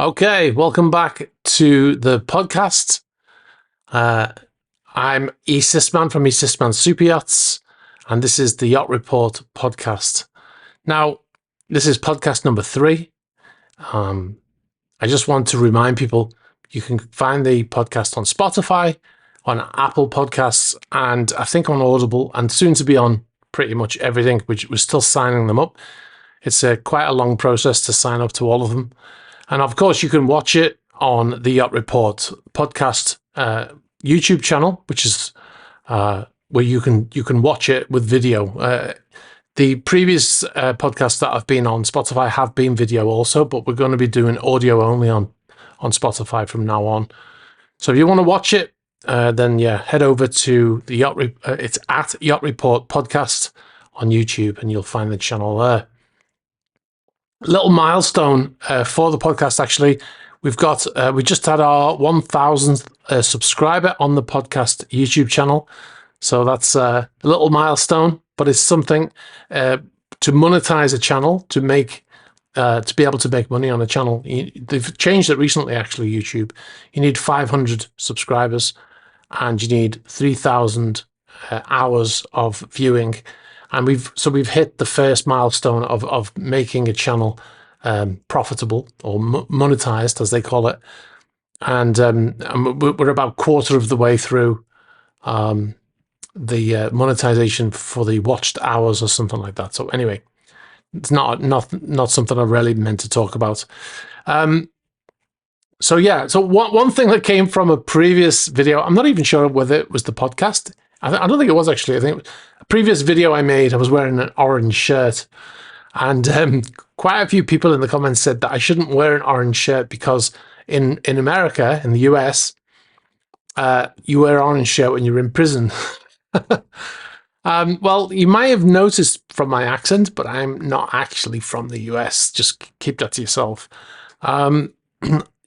Okay, welcome back to the podcast. I'm E-Sysman from E-Sysman Superyachts, and this is the Yacht Report podcast. Now, this is podcast number 3. I just want to remind people you can find the podcast on Spotify, on Apple Podcasts, and I think on Audible, and soon to be on pretty much everything, which we're still signing them up. It's quite a long process to sign up to all of them. And of course, you can watch it on the Yacht Report podcast YouTube channel, which is where you can watch it with video. The previous podcasts that I've been on Spotify have been video also, but we're going to be doing audio only on Spotify from now on. So if you want to watch it, then head over to the Yacht. It's at Yacht Report Podcast on YouTube, and you'll find the channel there. Little milestone for the podcast, actually. We just had our 1,000th subscriber on the podcast YouTube channel. So that's a little milestone, but it's something to monetize a channel, to be able to make money on a channel. They've changed it recently, actually, YouTube. You need 500 subscribers and you need 3,000 hours of viewing. And we've hit the first milestone of making a channel profitable, or monetized, as they call it. And we're about a quarter of the way through the monetization for the watched hours or something like that. So anyway, it's not something I really meant to talk about. So one thing that came from a previous video, I'm not even sure whether it was the podcast. I don't think it was, actually. I think a previous video I made, I was wearing an orange shirt, and quite a few people in the comments said that I shouldn't wear an orange shirt because in America, in the US, you wear an orange shirt when you're in prison. Well, you might have noticed from my accent, but I'm not actually from the US. Just keep that to yourself.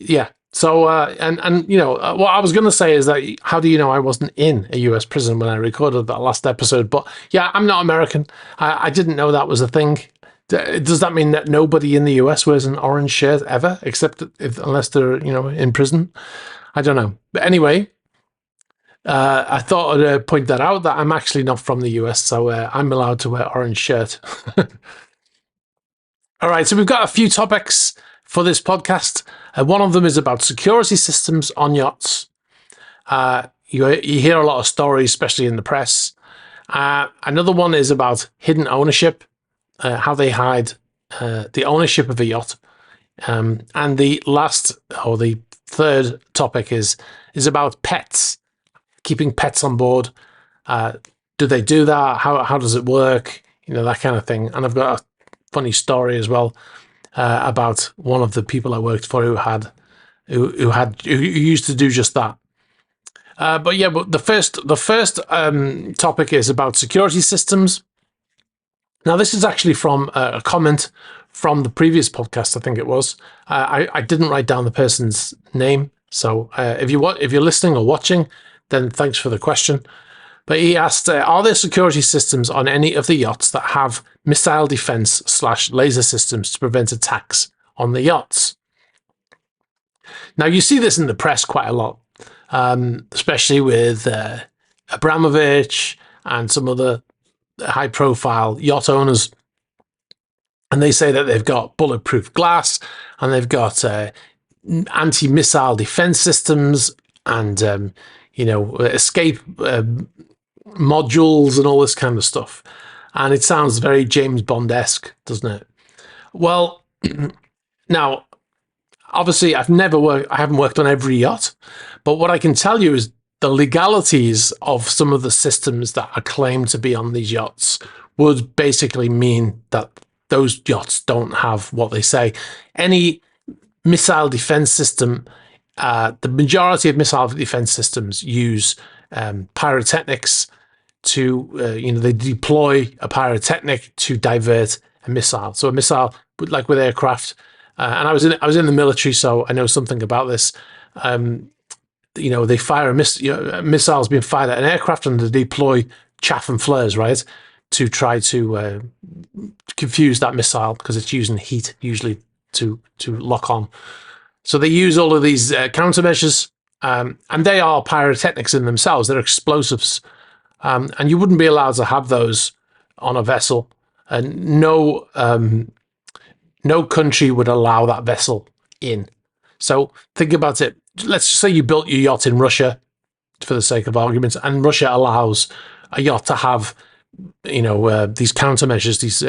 Yeah. So, and you know, what I was going to say is that how do you know I wasn't in a US prison when I recorded that last episode? But yeah, I'm not American. I didn't know that was a thing. Does that mean that nobody in the US wears an orange shirt ever, except unless they're, in prison? I don't know. But anyway, I thought I'd point that out, that I'm actually not from the US, so I'm allowed to wear orange shirt. All right, so we've got a few topics for this podcast. One of them is about security systems on yachts. You hear a lot of stories, especially in the press. Another one is about hidden ownership, how they hide the ownership of a yacht. And the third topic is about pets, keeping pets on board. Do they do that? How does it work? That kind of thing. And I've got a funny story as well. About one of the people I worked for who used to do just that. But the first topic is about security systems. Now, this is actually from a comment from the previous podcast, I think it was. I didn't write down the person's name, so if you're listening or watching, then thanks for the question. But he asked, are there security systems on any of the yachts that have missile defense / laser systems to prevent attacks on the yachts? Now, you see this in the press quite a lot, especially with Abramovich and some other high-profile yacht owners. And they say that they've got bulletproof glass and they've got anti-missile defense systems and, escape modules and all this kind of stuff. And it sounds very James Bond-esque, doesn't it? Well, now, obviously, I haven't worked on every yacht, but what I can tell you is the legalities of some of the systems that are claimed to be on these yachts would basically mean that those yachts don't have what they say. Any missile defense system, the majority of missile defense systems use pyrotechnics to, they deploy a pyrotechnic to divert a missile. So a missile, like with aircraft, and I was in the military, so I know something about this. They fire missiles being fired at an aircraft, and they deploy chaff and flares, right, to try to confuse that missile because it's using heat usually to lock on. So they use all of these countermeasures, and they are pyrotechnics in themselves. They're explosives, and you wouldn't be allowed to have those on a vessel. And no country would allow that vessel in. So think about it. Let's just say you built your yacht in Russia, for the sake of argument, and Russia allows a yacht to have, these countermeasures, these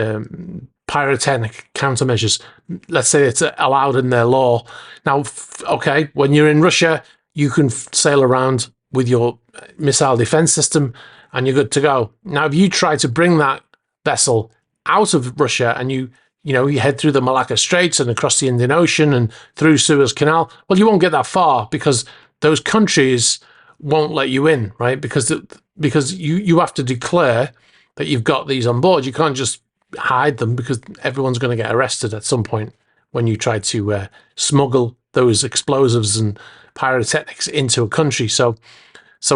pyrotechnic countermeasures. Let's say it's allowed in their law. Now, okay, when you're in Russia, you can sail around with your missile defense system and you're good to go. Now, if you try to bring that vessel out of Russia and you head through the Malacca Straits and across the Indian Ocean and through Suez Canal, well, you won't get that far because those countries won't let you in, right? Because you have to declare that you've got these on board. You can't just hide them because everyone's going to get arrested at some point when you try to smuggle those explosives and pyrotechnics into a country. So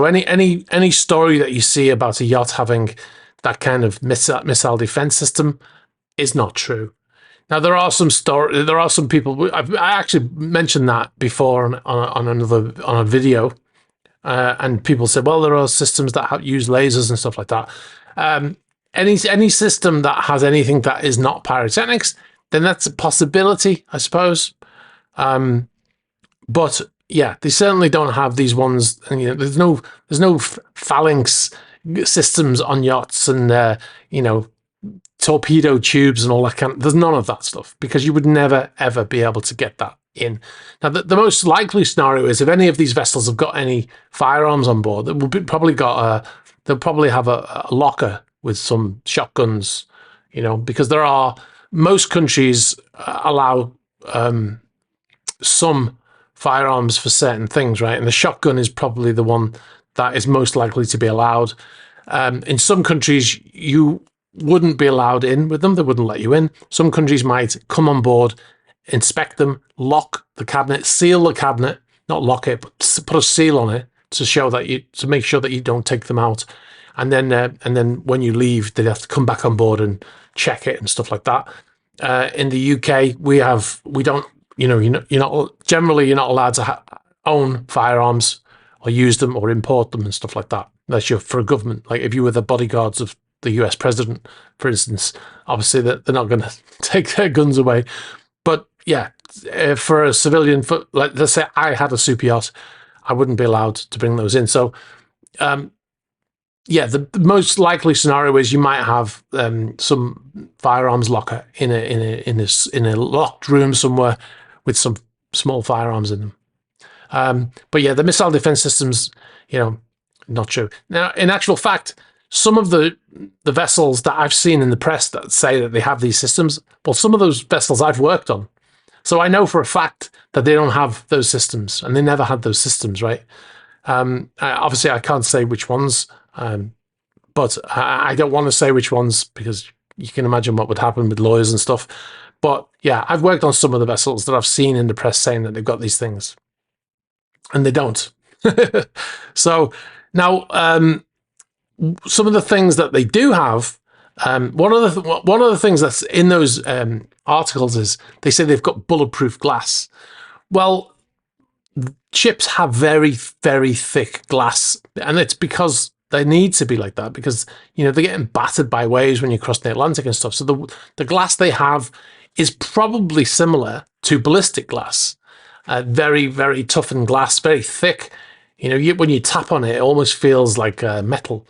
any story that you see about a yacht having that kind of missile defense system is not true. Now there are some people. I actually mentioned that before on a video, and people said, well, there are systems that use lasers and stuff like that. Any system that has anything that is not pyrotechnics, then that's a possibility, I suppose. But yeah, they certainly don't have these ones. And there's no phalanx systems on yachts and torpedo tubes and all that there's none of that stuff, because you would never ever be able to get that in. Now the most likely scenario is if any of these vessels have got any firearms on board, they'll probably have a locker with some shotguns, because most countries allow some firearms for certain things, right? And the shotgun is probably the one that is most likely to be allowed. In some countries, you wouldn't be allowed in with them. They wouldn't let you in. Some countries might come on board, inspect them, lock the cabinet, seal the cabinet, not lock it, but put a seal on it to make sure that you don't take them out. And then when you leave, they have to come back on board and check it and stuff like that. In the UK, you're not allowed to own firearms or use them or import them and stuff like that, unless you're for a government. Like if you were the bodyguards of the US president, for instance, obviously they're not going to take their guns away. But yeah, for a civilian, let's say I had a super yacht, I wouldn't be allowed to bring those in. So the most likely scenario is you might have some firearms locker in a locked room somewhere with some small firearms in them. But yeah, the missile defense systems, not true. Now, in actual fact, some of the vessels that I've seen in the press that say that they have these systems, well, some of those vessels I've worked on. So I know for a fact that they don't have those systems, and they never had those systems, right? Obviously, I can't say which ones, but I don't want to say which ones because you can imagine what would happen with lawyers and stuff. But yeah, I've worked on some of the vessels that I've seen in the press saying that they've got these things, and they don't. So now, some of the things that they do have, one of the things that's in those articles is they say they've got bulletproof glass. Well, ships have very, very thick glass, and it's because they need to be like that, because they're getting battered by waves when you cross the Atlantic and stuff. So the glass they have is probably similar to ballistic glass, very, very toughened glass, very thick. When you tap on it, it almost feels like metal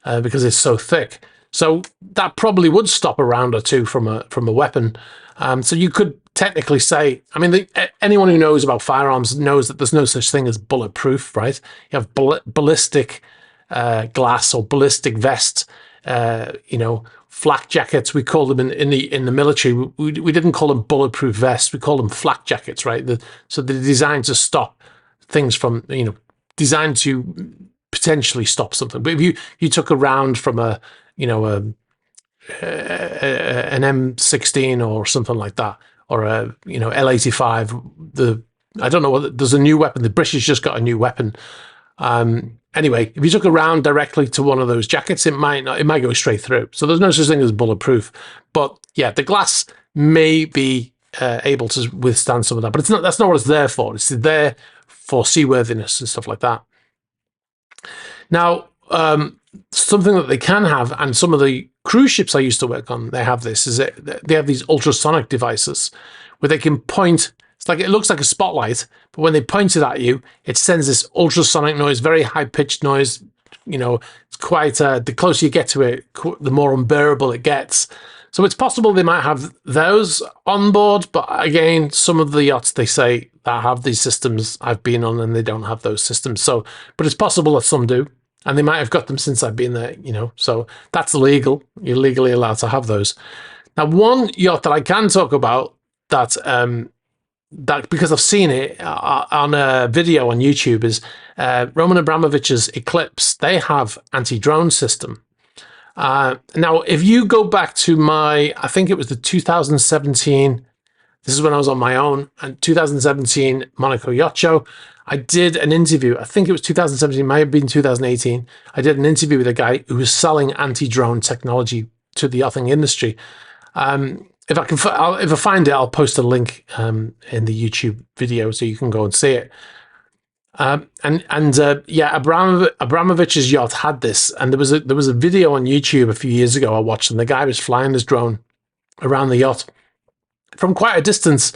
because it's so thick. So that probably would stop a round or two from a weapon. So you could technically say, anyone who knows about firearms knows that there's no such thing as bulletproof, right? You have ballistic glass or ballistic vest, flak jackets. We call them in the military. We didn't call them bulletproof vests. We call them flak jackets, right? So they're designed to stop things from, designed to potentially stop something. But if you took a round from an M16 or something like that, or a L85, I don't know there's a new weapon. The British just got a new weapon. Anyway, if you took a round directly to one of those jackets, it might go straight through. So there's no such thing as bulletproof. But yeah, the glass may be able to withstand some of that. But it's not. That's not what it's there for. It's there for seaworthiness and stuff like that. Now, something that they can have, and some of the cruise ships I used to work on, they have this, is that they have these ultrasonic devices where they can point. It's like, it looks like a spotlight, but when they point it at you, it sends this ultrasonic noise, very high-pitched noise. You know, it's quite, the closer you get to it, the more unbearable it gets. So it's possible they might have those on board, but again, some of the yachts, they say, that have these systems I've been on, and they don't have those systems. So, but it's possible that some do, and they might have got them since I've been there, you know, so that's legal. You're legally allowed to have those. Now, one yacht that I can talk about that, that because I've seen it on a video on YouTube, is Roman Abramovich's Eclipse. They have anti-drone system. Now, if you go back to my, I think it was the 2017, this is when I was on my own, and 2017 Monaco Yacht Show, I did an interview. I think it was 2017, might have been 2018. I did an interview with a guy who was selling anti-drone technology to the yachting industry. If I find it, I'll post a link in the YouTube video so you can go and see it. Yeah, Abramovich's yacht had this, and there was a video on YouTube a few years ago I watched, and the guy was flying his drone around the yacht from quite a distance,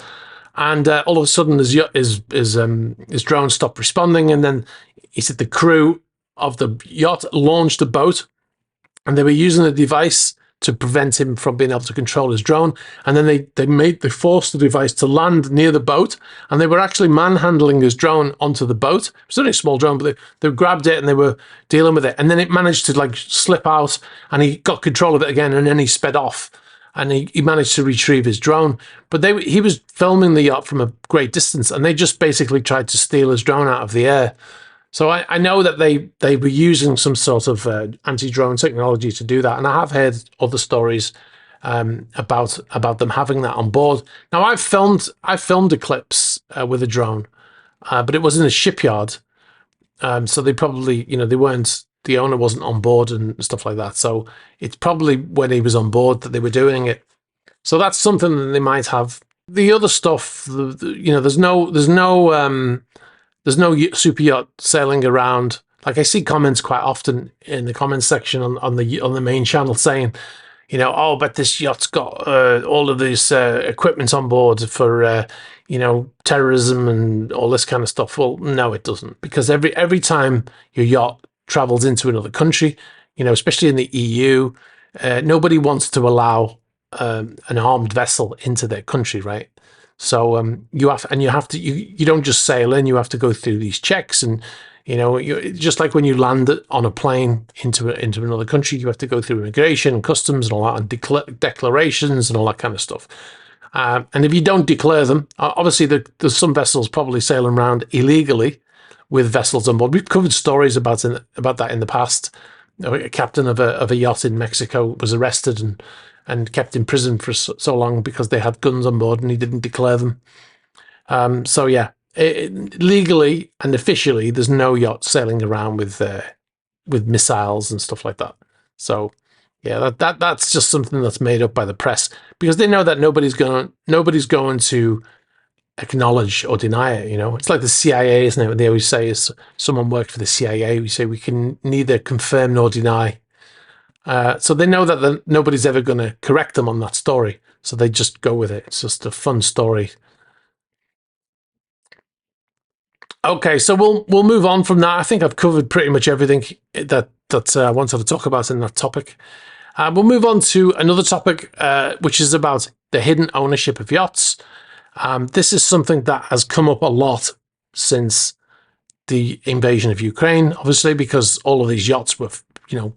and all of a sudden his drone stopped responding, and then he said the crew of the yacht launched a boat, and they were using a device to prevent him from being able to control his drone. And then they forced the device to land near the boat, and they were actually manhandling his drone onto the boat. It was only a small drone, but they grabbed it and they were dealing with it. And then it managed to like slip out, and he got control of it again, and then he sped off, and he managed to retrieve his drone. But he was filming the yacht from a great distance, and they just basically tried to steal his drone out of the air. So I know that they were using some sort of anti-drone technology to do that, and I have heard other stories about them having that on board. Now, I filmed Eclipse with a drone, but it was in a shipyard, so they probably, you know, the owner wasn't on board and stuff like that. So it's probably when he was on board that they were doing it. So that's something that they might have. The other stuff, you know, there's no super yacht sailing around. Like, I see comments quite often in the comments section on the main channel saying, you know, oh, but this yacht's got all of this equipment on board for you know, terrorism and all this kind of stuff. Well, no, it doesn't, because every time your yacht travels into another country, you know, especially in the EU, nobody wants to allow an armed vessel into their country, right? So you don't just sail in. You have to go through these checks, and you know, just like when you land on a plane into another country, you have to go through immigration and customs and all that, and declarations and all that kind of stuff. And if you don't declare them, obviously there's some vessels probably sailing around illegally with vessels on board. We've covered stories about that in the past. A captain of a yacht in Mexico was arrested and kept in prison for so long because they had guns on board and he didn't declare them. So yeah, legally and officially, there's no yacht sailing around with missiles and stuff like that. So yeah, that's just something that's made up by the press, because they know that nobody's going to acknowledge or deny it. You know, it's like the CIA, isn't it? What they always say is, someone worked for the CIA, we say we can neither confirm nor deny. So they know that nobody's ever going to correct them on that story, so they just go with it. It's just a fun story. Okay, so we'll move on from that. I think I've covered pretty much everything that I wanted to talk about in that topic. We'll move on to another topic, which is about the hidden ownership of yachts. This is something that has come up a lot since the invasion of Ukraine, obviously, because all of these yachts were, you know,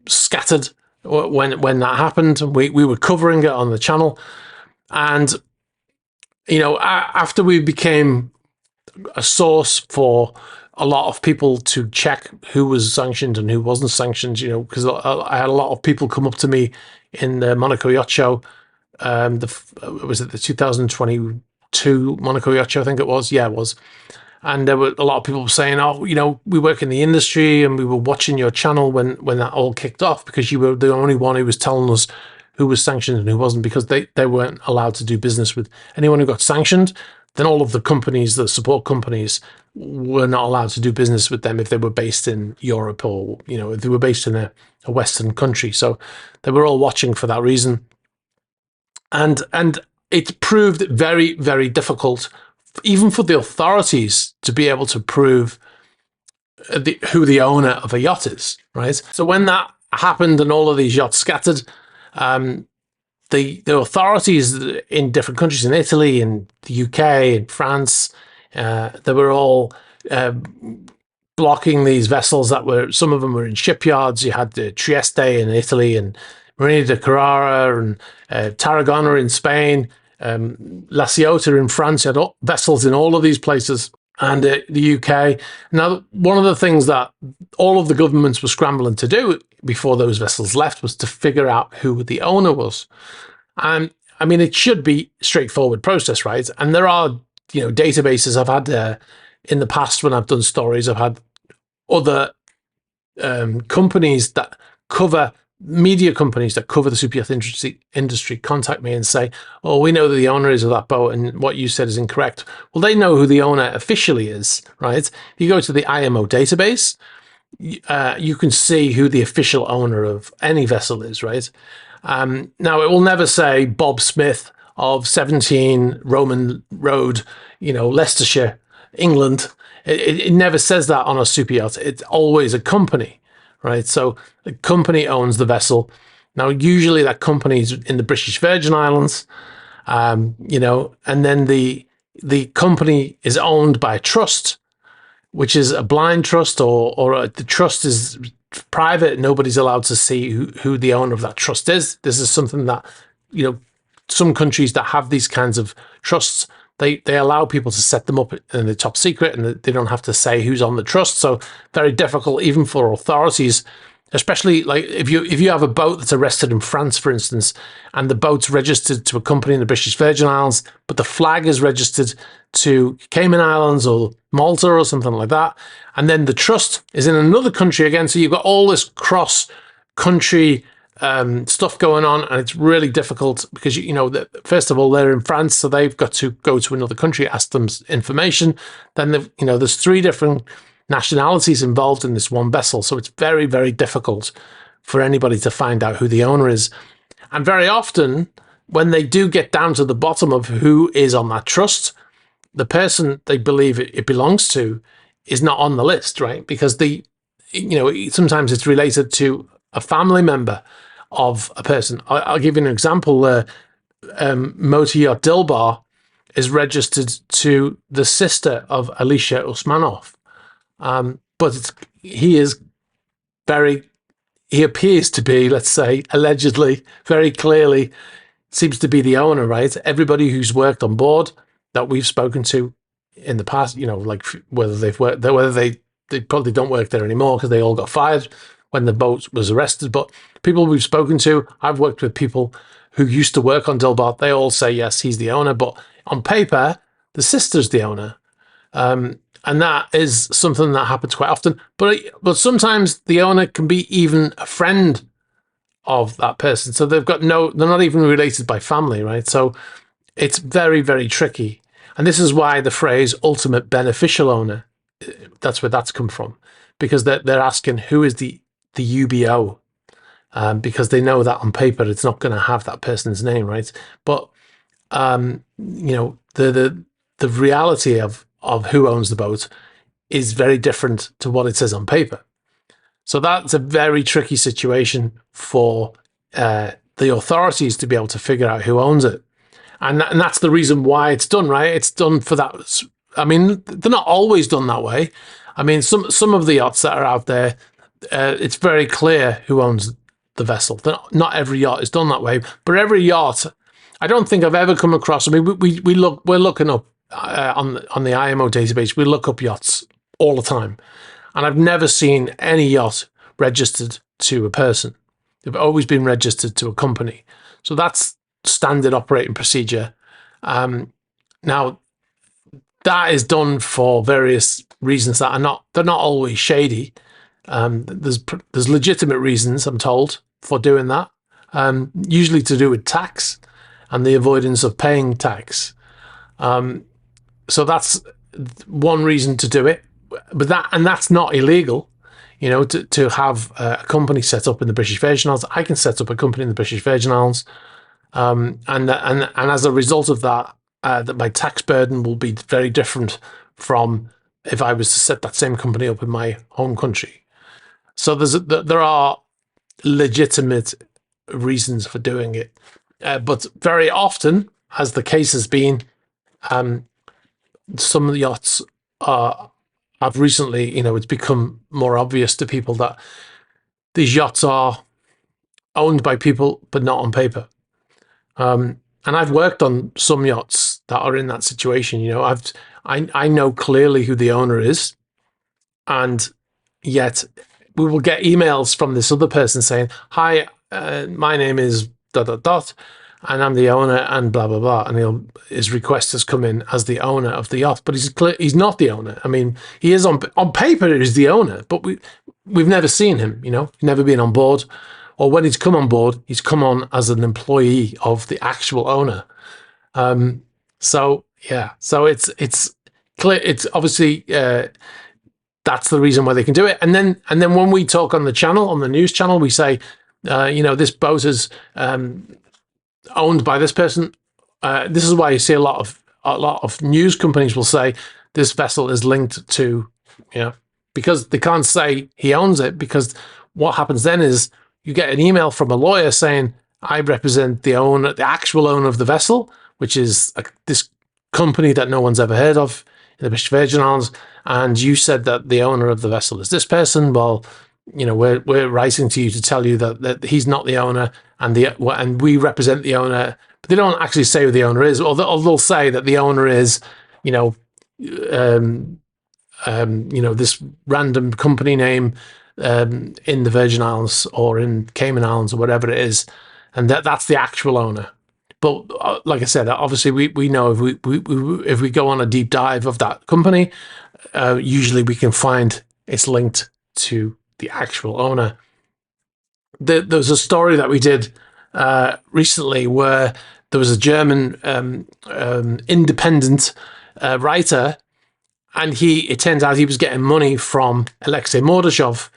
scattered when that happened. We were covering it on the channel, and you know, after we became a source for a lot of people to check who was sanctioned and who wasn't sanctioned, you know, because I had a lot of people come up to me in the Monaco Yacht Show. Was it the 2022 Monaco Yacht Show? I think it was. Yeah, it was. And there were a lot of people saying, oh, you know, we work in the industry and we were watching your channel when that all kicked off, because you were the only one who was telling us who was sanctioned and who wasn't, because they weren't allowed to do business with anyone who got sanctioned. Then all of the companies, the support companies, were not allowed to do business with them if they were based in Europe, or if they were based in a Western country. So they were all watching for that reason, and it proved very, very difficult, even for the authorities, to be able to prove who the owner of a yacht is, right? So when that happened and all of these yachts scattered, the authorities in different countries, in Italy, in the UK, in France, they were all blocking these vessels some of them were in shipyards. You had Trieste in Italy, and Marina de Carrara, and Tarragona in Spain, La Ciotat in France. You had vessels in all of these places, and the UK. Now, one of the things that all of the governments were scrambling to do before those vessels left was to figure out who the owner was. And I mean, it should be a straightforward process, right? And there are, databases. I've had in the past, when I've done stories, I've had other companies that cover, media companies that cover the superyacht industry contact me and say, oh, we know that the owner is of that boat and what you said is incorrect. Well, they know who the owner officially is, right? If you go to the IMO database, you can see who the official owner of any vessel is, right? Now, it will never say Bob Smith of 17 Roman Road, Leicestershire, England. It never says that on a super yacht. It's always a company, right? So the company owns the vessel. Now, usually that company is in the British Virgin Islands, and then the company is owned by a trust, which is a blind trust, or the trust is private. Nobody's allowed to see who the owner of that trust is. This is something that, some countries that have these kinds of trusts, they allow people to set them up in the top secret, and they don't have to say who's on the trust. So very difficult even for authorities, especially like if you have a boat that's arrested in France, for instance, and the boat's registered to a company in the British Virgin Islands, but the flag is registered to Cayman Islands or Malta or something like that, and then the trust is in another country again. So you've got all this cross-country stuff going on, and it's really difficult because first of all, they're in France, so they've got to go to another country, ask them information. Then there's 3 different nationalities involved in this one vessel, so it's very, very difficult for anybody to find out who the owner is. And very often, when they do get down to the bottom of who is on that trust, the person they believe it belongs to is not on the list, right? Because sometimes it's related to a family member of a person. I'll give you an example. Motor Yacht Dilbar is registered to the sister of Alisher Usmanov, but he appears to be, let's say, allegedly, very clearly seems to be the owner, right? Everybody who's worked on board that we've spoken to in the past, like whether they've worked there, whether they probably don't work there anymore because they all got fired when the boat was arrested. But people we've spoken to, I've worked with people who used to work on Dilbar. They all say, yes, he's the owner. But on paper, the sister's the owner. And that is something that happens quite often. But sometimes the owner can be even a friend of that person. So they're not even related by family, right? So it's very, very tricky. And this is why the phrase ultimate beneficial owner, that's where that's come from. Because they're asking who is the UBO, because they know that on paper it's not going to have that person's name, right? But the reality of who owns the boat is very different to what it says on paper. So that's a very tricky situation for the authorities to be able to figure out who owns it, and that's the reason why it's done, right? It's done for that. I mean, they're not always done that way. I mean, some of the yachts that are out there, it's very clear who owns the vessel. Not every yacht is done that way, but every yacht, I don't think I've ever come across. I mean, we're looking up on the IMO database. We look up yachts all the time, and I've never seen any yacht registered to a person. They've always been registered to a company. So that's standard operating procedure. Now, that is done for various reasons that they're not always shady. There's legitimate reasons, I'm told, for doing that. usually to do with tax and the avoidance of paying tax. So that's one reason to do it, but that's not illegal. You know, to have a company set up in the British Virgin Islands. I can set up a company in the British Virgin Islands, and as a result of that, that my tax burden will be very different from if I was to set that same company up in my home country. So there are legitimate reasons for doing it, but very often, as the case has been, some of the yachts have recently, you know, it's become more obvious to people that these yachts are owned by people, but not on paper. And I've worked on some yachts that are in that situation. You know, I know clearly who the owner is, and yet we will get emails from this other person saying, "Hi, my name is ... and I'm the owner," and blah blah blah, and his request has come in as the owner of the yacht, but he's not the owner. I mean, he is on paper, he's the owner, but we've never seen him. You know, he's never been on board, or when he's come on board, he's come on as an employee of the actual owner. So yeah, so it's clear. It's obviously that's the reason why they can do it. And then when we talk on the channel, on the news channel, we say, you know, this boat is owned by this person. This is why you see a lot of news companies will say this vessel is linked to, you know, because they can't say he owns it, because what happens then is you get an email from a lawyer saying, I represent the owner, the actual owner of the vessel, which is this company that no one's ever heard of in the British Virgin Islands, and you said that the owner of the vessel is this person. Well, you know, we're writing to you to tell you that he's not the owner, and we represent the owner, but they don't actually say who the owner is. Or they'll say that the owner is, you know, this random company name in the Virgin Islands or in Cayman Islands or whatever it is, and that's the actual owner. But like I said, obviously we know if we go on a deep dive of that company, usually we can find it's linked to the actual owner. There's a story that we did recently where there was a German independent writer, and it turns out he was getting money from Alexei Mordashov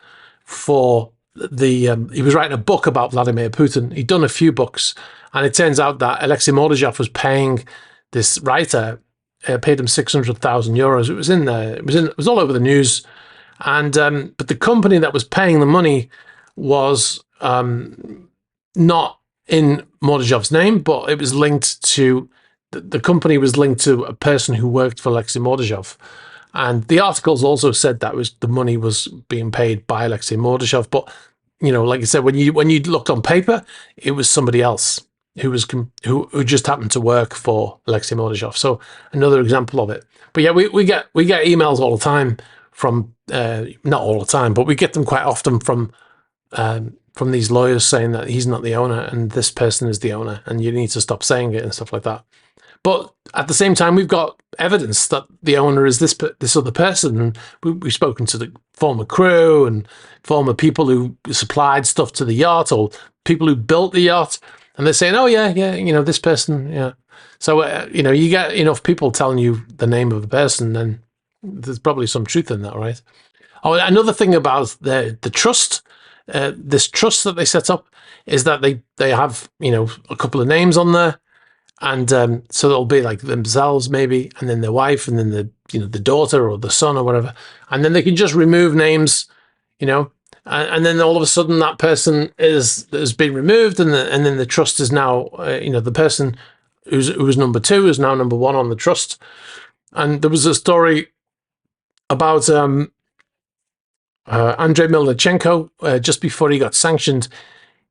for he was writing a book about Vladimir Putin. He'd done a few books, and it turns out that Alexei Mordashov was paying this writer, paid him 600,000 euros. It was in there. It was all over the news. And but the company that was paying the money was not in Mordashov's name, but it was linked to the company was linked to a person who worked for Alexei Mordashov. And the articles also said that the money was being paid by Alexei Mordashov. But you know, like I said, when you looked on paper, it was somebody else who just happened to work for Alexei Mordashov. So another example of it. But yeah, we get emails all the time from not all the time, but we get them quite often from these lawyers saying that he's not the owner and this person is the owner, and you need to stop saying it and stuff like that. But at the same time, we've got evidence that the owner is this other person. And we've spoken to the former crew and former people who supplied stuff to the yacht, or people who built the yacht, and they're saying, "Oh yeah, you know, this person, yeah." So you know, you get enough people telling you the name of a person, then there's probably some truth in that, right? Oh, another thing about the trust, this trust that they set up, is that they have, you know, a couple of names on there. And so it'll be like themselves maybe, and then their wife, and then the daughter or the son or whatever, and then they can just remove names, you know, and then all of a sudden that person has been removed, and then the trust is now, you know, the person who was number 2 is now number 1 on the trust. And there was a story about Andrei Melnichenko just before he got sanctioned.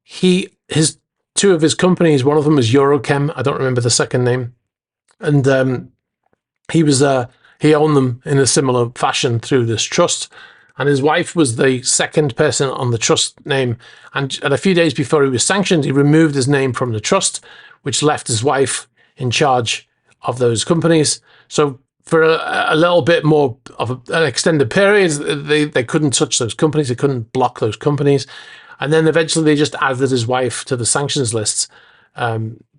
His 2 of his companies, one of them was Eurochem, I don't remember the second name, and he owned them in a similar fashion through this trust, and his wife was the second person on the trust name, and a few days before he was sanctioned, he removed his name from the trust, which left his wife in charge of those companies. So for a little bit more of an extended period, they couldn't touch those companies, they couldn't block those companies. And then eventually they just added his wife to the sanctions list,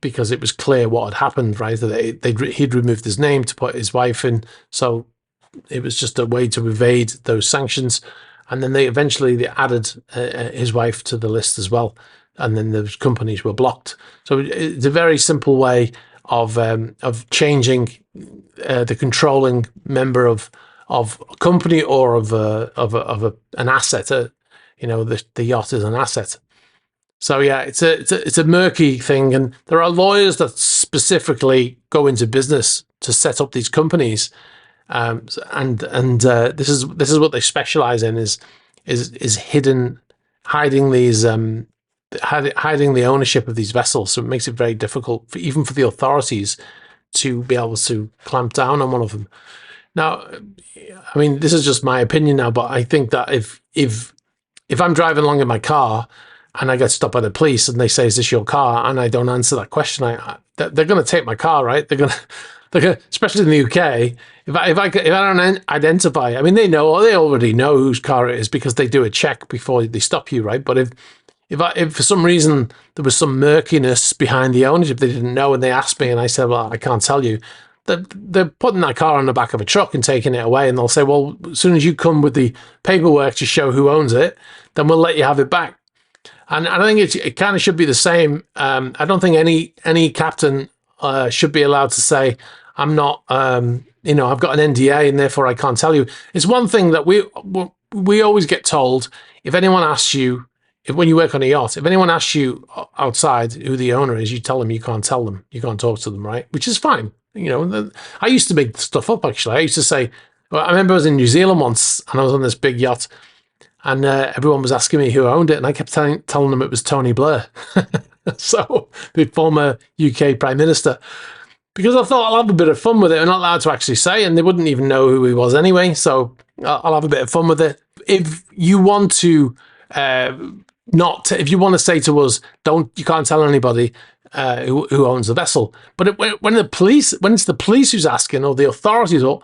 because it was clear what had happened, right? That he'd removed his name to put his wife in. So it was just a way to evade those sanctions. And then they added his wife to the list as well. And then those companies were blocked. So it's a very simple way of changing the controlling member of a company or of an asset. The yacht is an asset. So yeah, it's a murky thing, and there are lawyers that specifically go into business to set up these companies, and this is what they specialize in, is hiding these hiding the ownership of these vessels. So it makes it very difficult even for the authorities to be able to clamp down on one of them. Now, I mean, this is just my opinion now, but I think that if I'm driving along in my car and I get stopped by the police and they say, "Is this your car?" and I don't answer that question, they're going to take my car, right? They're going to, especially in the UK. If I don't identify, I mean, they already know whose car it is because they do a check before they stop you, right? But if for some reason there was some murkiness behind the ownership, they didn't know, and they asked me and I said, "Well, I can't tell you," they're putting that car on the back of a truck and taking it away, and they'll say, "Well, as soon as you come with the paperwork to show who owns it, then we'll let you have it back." And I think it kind of should be the same. I don't think any captain should be allowed to say, "I'm not, I've got an NDA and therefore I can't tell you." It's one thing that we always get told, if anyone asks you, when you work on a yacht, if anyone asks you outside who the owner is, you tell them you can't tell them, you can't talk to them, right? Which is fine. I used to make stuff up, actually. I used to say, I remember I was in New Zealand once and I was on this big yacht, and everyone was asking me who owned it, and I kept telling them it was Tony Blair. So the former UK Prime Minister, because I thought I'll have a bit of fun with it. I'm not allowed to actually say, and they wouldn't even know who he was anyway. So I'll have a bit of fun with it. If you want to if you want to say to us, you can't tell anybody who owns the vessel. But when it's the police who's asking, or the authorities, or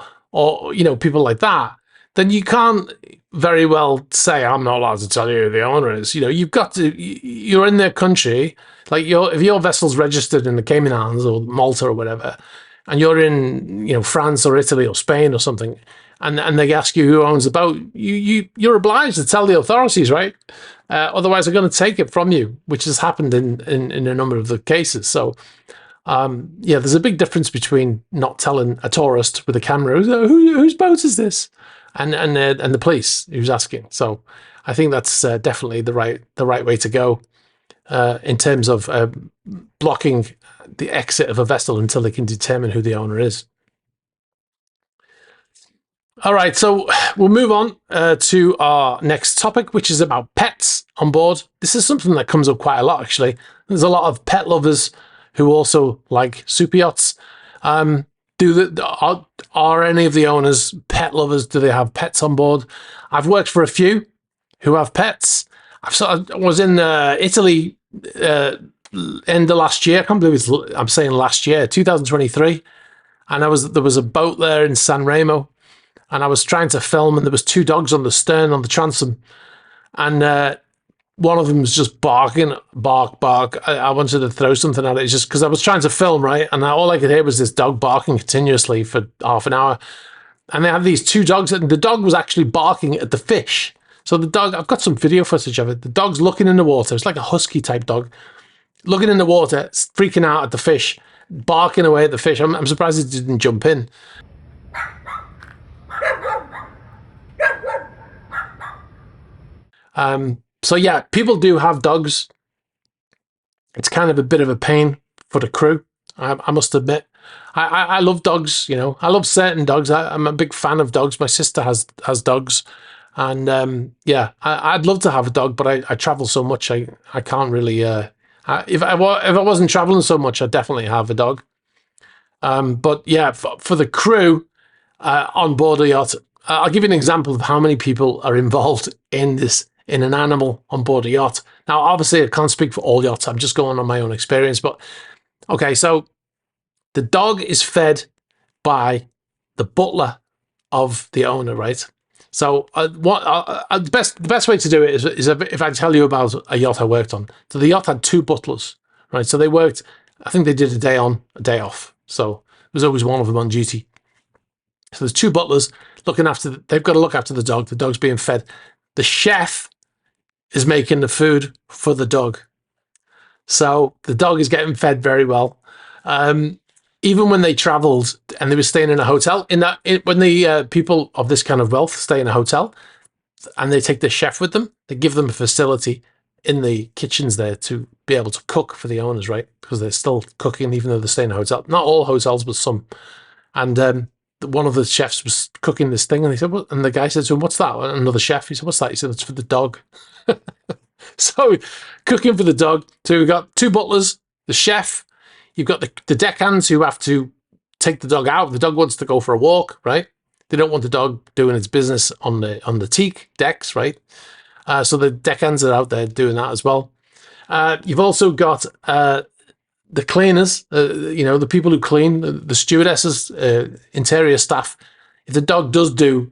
people like that, then you can't very well say, "I'm not allowed to tell you who the owner is." You've got to. You're in their country. Like if your vessel's registered in the Cayman Islands or Malta or whatever, and you're in France or Italy or Spain or something, and they ask you who owns the boat, you're obliged to tell the authorities, right? Otherwise, they're going to take it from you, which has happened in a number of the cases. So, there's a big difference between not telling a tourist with a camera whose boat is this, and the police who's asking. So, I think that's definitely the right way to go in terms of blocking the exit of a vessel until they can determine who the owner is. All right, so we'll move on to our next topic, which is about pets on board. This is something that comes up quite a lot, actually. There's a lot of pet lovers who also like super yachts. Are any of the owners pet lovers? Do they have pets on board? I've worked for a few who have pets. I was in Italy end of last year. I can't believe I'm saying last year, 2023, and there was a boat there in San Remo. And I was trying to film, and there was two dogs on the stern on the transom, and one of them was just barking, bark. I wanted to throw something at it, just because I was trying to film, right? And all I could hear was this dog barking continuously for half an hour. And they had these two dogs, and the dog was actually barking at the fish. So the dog, I've got some video footage of it. The dog's looking in the water. It's like a husky type dog, looking in the water, freaking out at the fish, barking away at the fish. I'm surprised it didn't jump in. So yeah, people do have dogs. It's kind of a bit of a pain for the crew, I must admit. I love dogs, I love certain dogs. I'm a big fan of dogs. My sister has dogs, and I'd love to have a dog, but I travel so much, I can't really. If I wasn't traveling so much, I'd definitely have a dog. But yeah, for the crew on board a yacht, I'll give you an example of how many people are involved in an animal on board a yacht. Now, obviously, I can't speak for all yachts. I'm just going on my own experience. But okay, so the dog is fed by the butler of the owner, right? So the best way to do it is if I tell you about a yacht I worked on. So the yacht had two butlers, right? So they worked, I think they did a day on, a day off. So there was always one of them on duty. So there's two butlers looking after, they've got to look after the dog. The dog's being fed. The chef is making the food for the dog. So the dog is getting fed very well. Even when they traveled and they were staying in a hotel, when the people of this kind of wealth stay in a hotel and they take the chef with them, they give them a facility in the kitchens there to be able to cook for the owners, right? Because they're still cooking even though they stay in a hotel. Not all hotels, but some. And one of the chefs was cooking this thing, and he said, "What?" And the guy said to him, "What's that?" And another chef, he said, "What's that?" He said, "It's for the dog." So cooking for the dog. So we've got two butlers, the chef. You've got the deckhands who have to take the dog out. The dog wants to go for a walk, right? They don't want the dog doing its business on the teak decks, right? So the deckhands are out there doing that as well. You've also got the cleaners, the people who clean, the stewardesses, interior staff. If the dog does do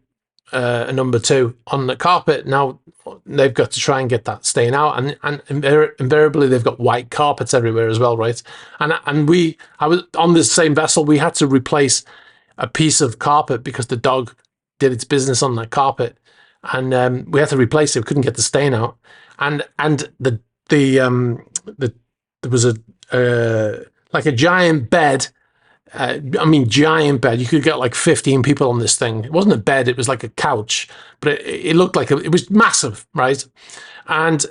a number two on the carpet, now they've got to try and get that stain out, and invariably they've got white carpets everywhere as well, right? And I was on this same vessel, we had to replace a piece of carpet because the dog did its business on that carpet, and we had to replace it. We couldn't get the stain out, and there was like a giant bed. Giant bed. You could get like 15 people on this thing. It wasn't a bed, it was like a couch, but it looked like it was massive, right? And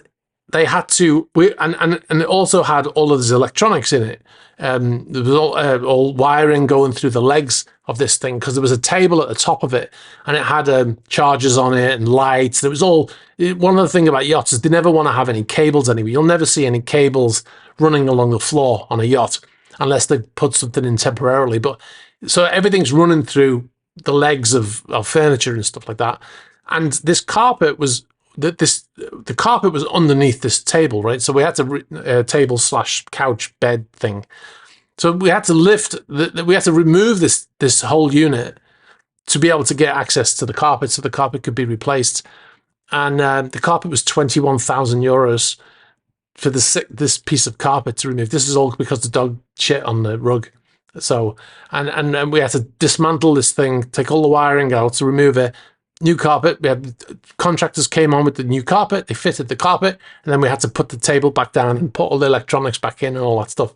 they had to, and it also had all of this electronics in it. There was all wiring going through the legs of this thing because there was a table at the top of it, and it had chargers on it and lights. There was one of the things about yachts is they never want to have any cables anywhere. You'll never see any cables running along the floor on a yacht, unless they put something in temporarily. But so everything's running through the legs of furniture and stuff like that. And this carpet was the carpet was underneath this table, right? So we had to table / couch bed thing. So we had to we had to remove this whole unit to be able to get access to the carpet, so the carpet could be replaced. And the carpet was €21,000 for this piece of carpet to remove. This is all because the dog shit on the rug. So, and we had to dismantle this thing, take all the wiring out to remove it. New carpet. We had contractors came on with the new carpet. They fitted the carpet, and then we had to put the table back down and put all the electronics back in and all that stuff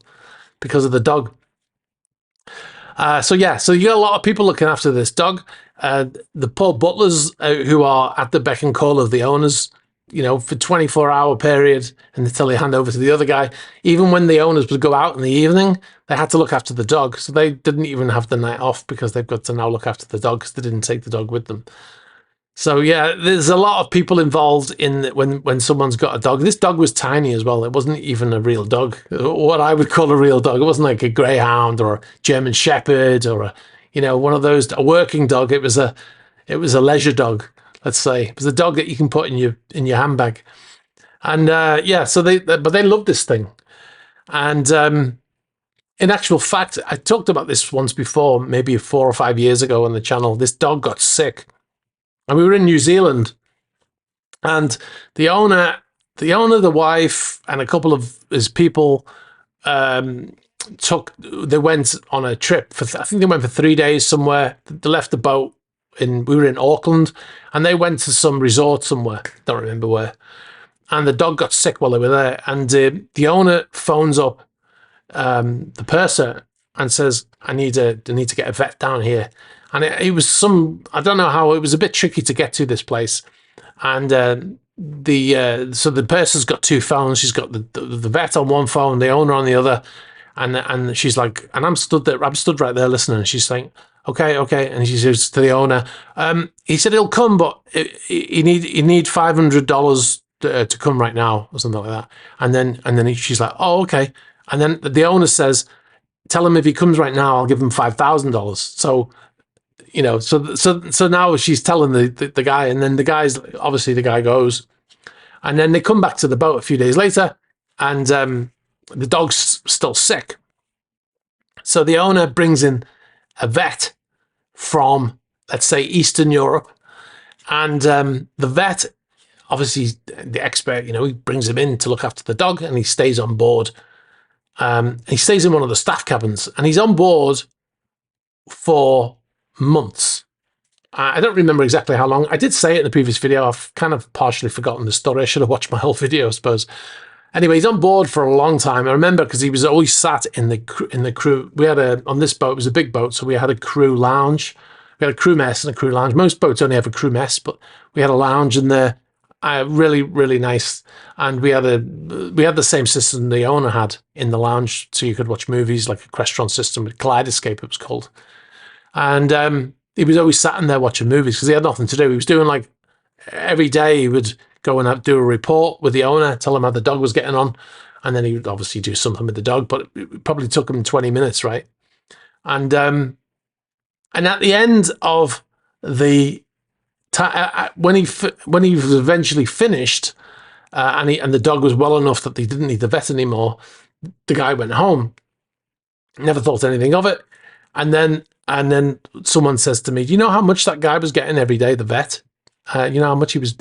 because of the dog. So you got a lot of people looking after this dog. The poor butlers who are at the beck and call of the owners, for 24-hour period, and until they hand over to the other guy. Even when the owners would go out in the evening, they had to look after the dog. So they didn't even have the night off because they've got to now look after the dog because they didn't take the dog with them. So yeah, there's a lot of people involved in when someone's got a dog. This dog was tiny as well. It wasn't even a real dog, what I would call a real dog. It wasn't like a greyhound or a German shepherd or one of those, a working dog. It was a leisure dog. Let's say it was a dog that you can put in your handbag, and so they loved this thing, and in actual fact, I talked about this once before, maybe 4 or 5 years ago on the channel. This dog got sick, and we were in New Zealand, and the owner, the wife, and a couple of his people they went on a trip I think they went for 3 days somewhere. They left the boat. We were in Auckland, and they went to some resort somewhere, don't remember where, and the dog got sick while they were there, and the owner phones up the purser and says, I need to get a vet down here. And it was I don't know how, it was a bit tricky to get to this place, and so the purser's got two phones. She's got the vet on one phone, the owner on the other, and she's like, and I'm stood right there listening, and she's saying, okay. And she says to the owner, he said he'll come, but he need $500 to come right now, or something like that. And then she's like, oh, okay. And then the owner says, tell him if he comes right now, I'll give him $5,000. So now she's telling the guy, and then the guy goes, and then they come back to the boat a few days later, and the dog's still sick. So the owner brings in a vet from, let's say, Eastern Europe, And the vet, obviously the expert, he brings him in to look after the dog, and he stays on board. He stays in one of the staff cabins, and he's on board for months. I don't remember exactly how long. I did say it in the previous video. I've kind of partially forgotten the story. I should have watched my whole video, I suppose. Anyway, he's on board for a long time. I remember because he was always sat in the crew. We had on this boat, it was a big boat, so we had a crew lounge. We had a crew mess and a crew lounge. Most boats only have a crew mess, but we had a lounge in there. Really, really nice. And we had the same system the owner had in the lounge, so you could watch movies, like a restaurant system with Kaleidoscope, it was called. And he was always sat in there watching movies because he had nothing to do. He was doing, like, every day he would go and do a report with the owner, tell him how the dog was getting on, and then he would obviously do something with the dog, but it probably took him 20 minutes, right? And at the end of the when he was eventually finished, and the dog was well enough that they didn't need the vet anymore, the guy went home. Never thought anything of it, and then someone says to me, "Do you know how much that guy was getting every day, the vet? You know how much his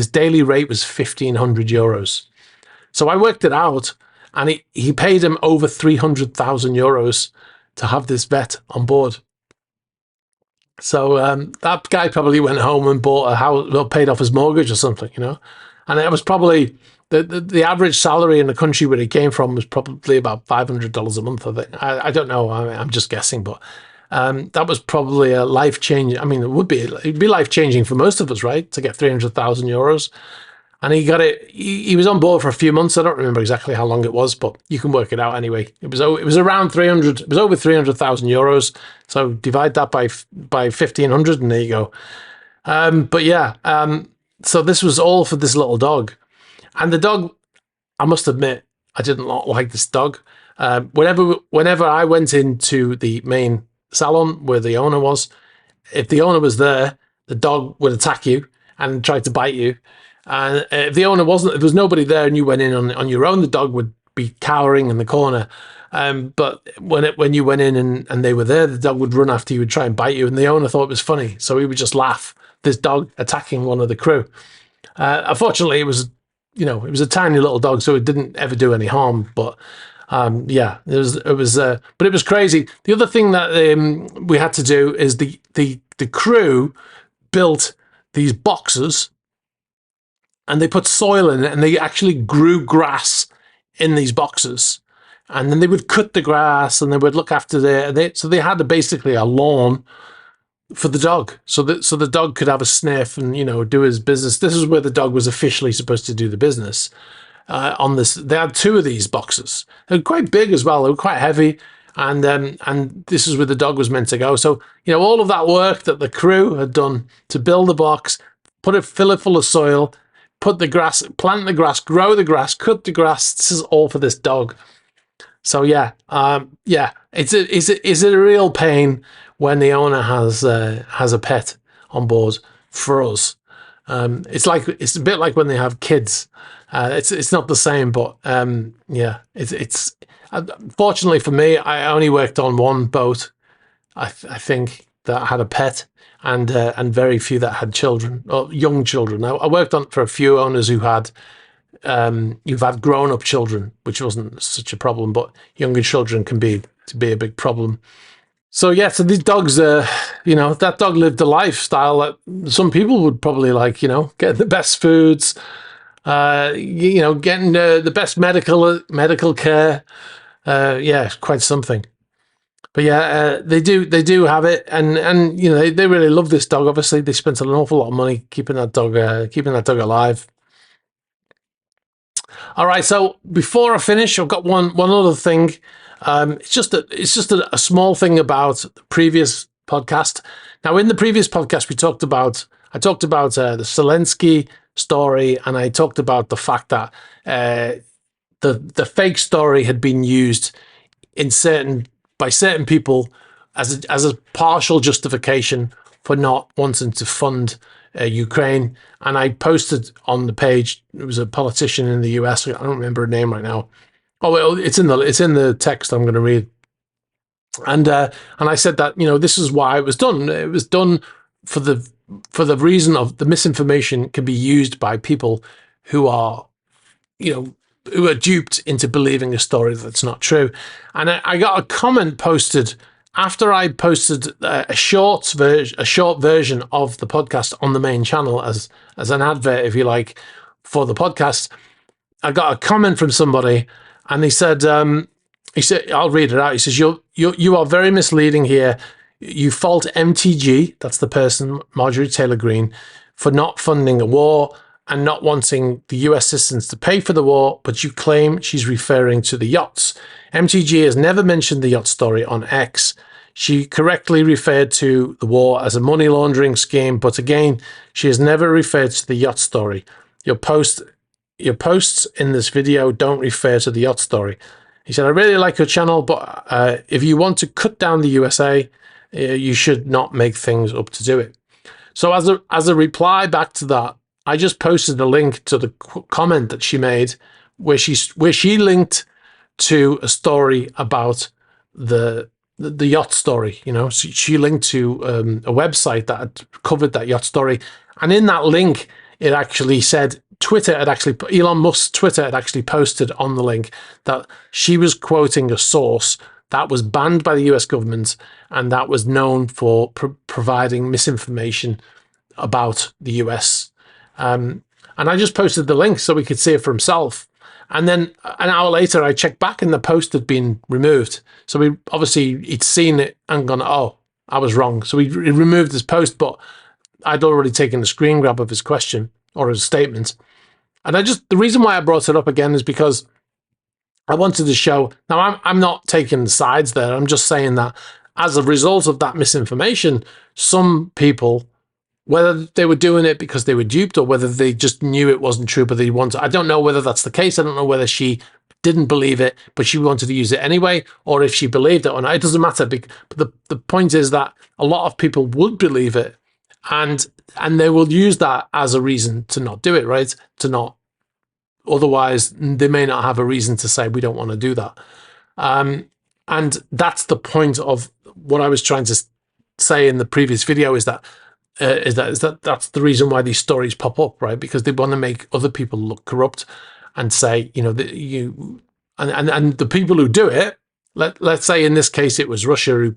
daily rate was €1,500. So I worked it out, and he paid him over €300,000 to have this vet on board. So that guy probably went home and bought a house, well, paid off his mortgage or something, And it was probably the average salary in the country where he came from was probably about $500 a month. I think. I don't know. I'm just guessing, but that was probably a life-changing. I mean, it'd be life-changing for most of us, right? To get €300,000. And he got it. He was on board for a few months. I don't remember exactly how long it was, but you can work it out anyway. It was around 300. It was over €300,000. So divide that by 1,500, and there you go. But yeah. So this was all for this little dog, and the dog. I must admit, I didn't like this dog. Whenever I went into the main salon where the owner was, if the owner was there, the dog would attack you and try to bite you. And if the owner wasn't, if there was nobody there and you went in on your own, the dog would be cowering in the corner. But when you went in and they were there, the dog would run after you, would try and bite you, and the owner thought it was funny, so he would just laugh. This dog attacking one of the crew. Unfortunately, it was a tiny little dog, so it didn't ever do any harm. But yeah, but it was crazy. The other thing that we had to do is the crew built these boxes. And they put soil in it, and they actually grew grass in these boxes. And then they would cut the grass, and they would look after so they had basically a lawn for the dog, so the dog could have a sniff and do his business. This is where the dog was officially supposed to do the business. On this, they had two of these boxes. They were quite big as well. They were quite heavy, and this is where the dog was meant to go. So all of that work that the crew had done to build the box, fill it full of soil. Put the grass, plant the grass, grow the grass, cut the grass. This is all for this dog. So yeah, is it a real pain when the owner has a pet on board for us? It's a bit like when they have kids. It's not the same, but yeah, it's fortunately for me, I only worked on one boat. I think that had a pet. And very few that had children or young children. Now, I worked for a few owners who've had grown-up children, which wasn't such a problem, but younger children can be a big problem. So yeah, so these dogs, that dog lived a lifestyle that some people would probably like. Getting the best foods, getting the best medical care. Yeah, quite something. But yeah, they do have it, and they really love this dog. Obviously, they spent an awful lot of money keeping that dog alive. All right, so before I finish, I've got one other thing. It's just a small thing about the previous podcast. Now, in the previous podcast, I talked about the Zelenskyy story, and I talked about the fact that the fake story had been used by certain people as a partial justification for not wanting to fund Ukraine. And I posted on the page, it was a politician in the US, I don't remember her name right now. Oh, well, it's in the text I'm going to read. And I said that, this is why it was done. It was done for the reason of the misinformation can be used by people who are, who are duped into believing a story that's not true. And I got a comment posted after I posted a short version of the podcast on the main channel as an advert, if you like, for the podcast. I got a comment from somebody, and he said, I'll read it out. He says, you are very misleading here. You fault MTG, that's the person, Marjorie Taylor Greene, for not funding a war and not wanting the US citizens to pay for the war, but you claim she's referring to the yachts. MTG has never mentioned the yacht story on X. She correctly referred to the war as a money laundering scheme, but again, she has never referred to the yacht story. Your posts in this video don't refer to the yacht story. He said, I really like your channel, but if you want to cut down the USA, you should not make things up to do it. So as a reply back to that, I just posted a link to the comment that she made where she linked to a story about the yacht story. So she linked to a website that had covered that yacht story. And in that link, it actually said Elon Musk's Twitter had actually posted on the link that she was quoting a source that was banned by the US government and that was known for providing misinformation about the US. And I just posted the link so we could see it for himself. And then an hour later, I checked back and the post had been removed. So he'd seen it and gone, oh, I was wrong. So he removed his post, but I'd already taken a screen grab of his question or his statement. And the reason why I brought it up again is because I wanted to show, now I'm not taking sides there. I'm just saying that as a result of that misinformation, some people, whether they were doing it because they were duped or whether they just knew it wasn't true, but they wanted, I don't know whether that's the case. I don't know whether she didn't believe it, but she wanted to use it anyway, or if she believed it or not. It doesn't matter. But the point is that a lot of people would believe it, and they will use that as a reason to not do it, right? To not, otherwise they may not have a reason to say we don't want to do that. And that's the point of what I was trying to say in the previous video, is that that's the reason why these stories pop up, right? Because they want to make other people look corrupt and say, and the people who do it, let's say in this case it was Russia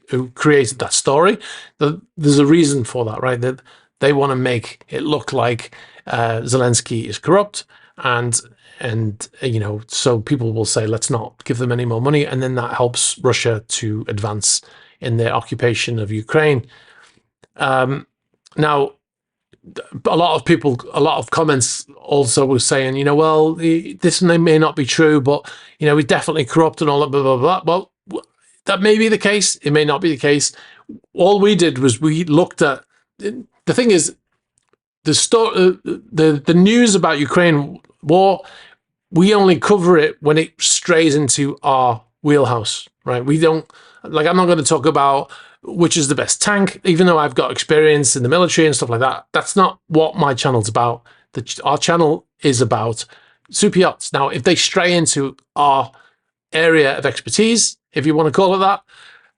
who created that story. There's a reason for that, right? That they want to make it look like Zelenskyy is corrupt, and so people will say, let's not give them any more money, and then that helps Russia to advance in their occupation of Ukraine. Now, a lot of comments also were saying, well, this may not be true, but he's definitely corrupt and all that, blah blah blah. Well, that may be the case. It may not be the case. All we did was we looked at, the thing is, the news about Ukraine war, we only cover it when it strays into our wheelhouse, right? We don't, like, I'm not going to talk about which is the best tank, even though I've got experience in the military and stuff like that. That's not what my channel's about. Our channel is about superyachts. Now, if they stray into our area of expertise, if you want to call it that,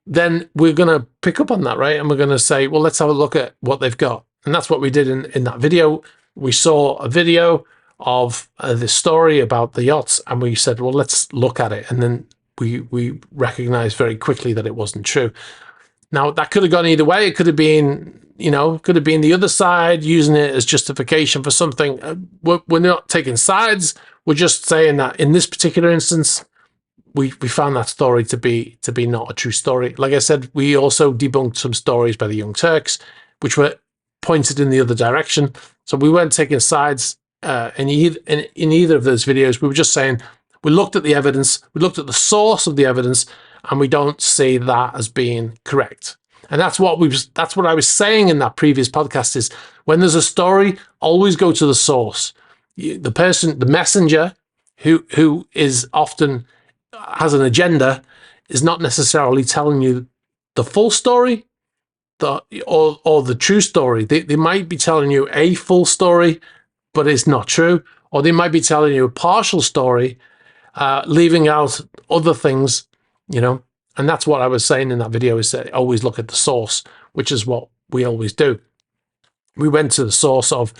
then we're going to pick up on that, right? And we're going to say, well, let's have a look at what they've got. And that's what we did in that video. We saw a video of this story about the yachts, and we said, well, let's look at it. And then we recognized very quickly that it wasn't true. Now, that could have gone either way. It could have been, could have been the other side using it as justification for something. We're not taking sides. We're just saying that in this particular instance, we found that story to be not a true story. Like I said, we also debunked some stories by the Young Turks, which were pointed in the other direction. So we weren't taking sides in either of those videos. We were just saying, we looked at the evidence, we looked at the source of the evidence, and we don't see that as being correct. And that's what I was saying in that previous podcast, is when there's a story, always go to the source. The messenger who is often has an agenda is not necessarily telling you the full story or the true story. They might be telling you a full story, but it's not true. Or they might be telling you a partial story, leaving out other things, and that's what I was saying in that video, is that always look at the source, which is what we always do. We went to the source of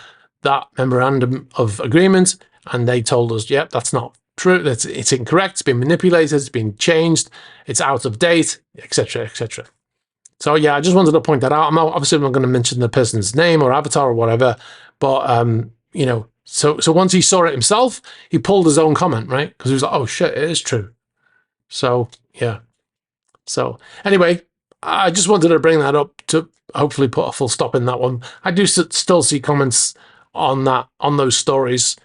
that memorandum of agreement, and they told us, yep, that's not true, it's incorrect, it's been manipulated, it's been changed, it's out of date, etc., etc. So yeah, I just wanted to point that out. I'm obviously not going to mention the person's name or avatar or whatever, but you know, so once he saw it himself, he pulled his own comment, right? Because he was like, oh shit, it is true. So yeah. So anyway, I just wanted to bring that up to hopefully put a full stop in that one. I do still see comments on those stories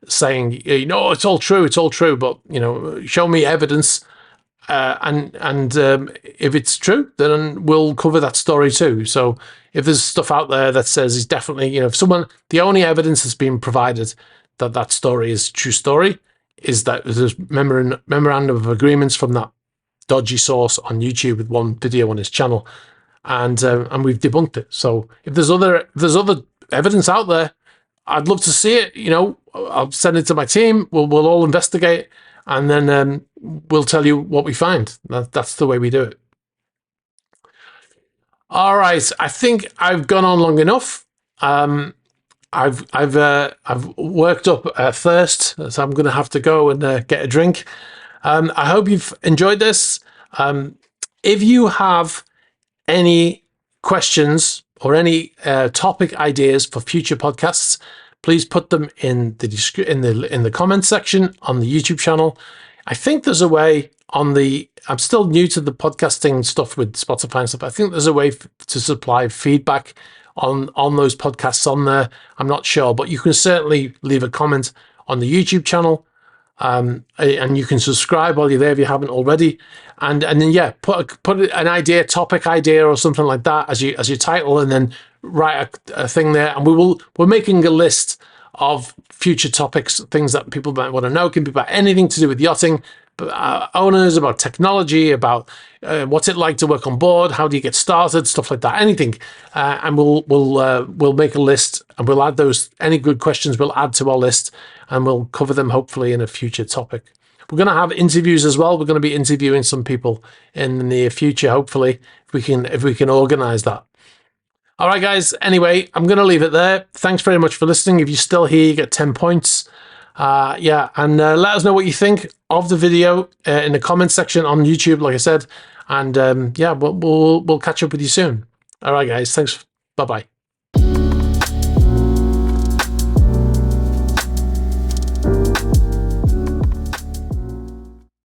saying, you know, it's all true, but you know, show me evidence. And if it's true, then we'll cover that story too. So if there's stuff out there that says it's definitely, you know, if the only evidence that's been provided that story is a true story is that there's memorandum of agreements from that dodgy source on YouTube with one video on his channel, and we've debunked it. So if there's other evidence out there, I'd love to see it. You know, I'll send it to my team. We'll all investigate, and then we'll tell you what we find. That's the way we do it. All right, I think I've gone on long enough. I've worked up thirst, so I'm going to have to go and get a drink. I hope you've enjoyed this. If you have any questions or any topic ideas for future podcasts, please put them in the comments section on the YouTube channel. I think there's a way I'm still new to the podcasting stuff with Spotify and stuff. I think there's a way to supply feedback on those podcasts on there. I'm not sure, but you can certainly leave a comment on the YouTube channel. And you can subscribe while you're there if you haven't already, and then yeah, put an topic idea or something like that as your title, and then write a thing there, and we're making a list of future topics, things that people might want to know. It can be about anything to do with yachting, owners, about technology, about what's it like to work on board, how do you get started, stuff like that, anything. And we'll make a list, and we'll add those, any good questions we'll add to our list, and we'll cover them hopefully in a future topic. We're going to have interviews as well. We're going to be interviewing some people in the near future, hopefully, if we can organize that. All right, guys. Anyway, I'm going to leave it there. Thanks very much for listening. If you're still here, you get 10 points. Yeah, and let us know what you think of the video in the comments section on YouTube, like I said. And yeah, we'll catch up with you soon. All right, guys. Thanks. Bye-bye.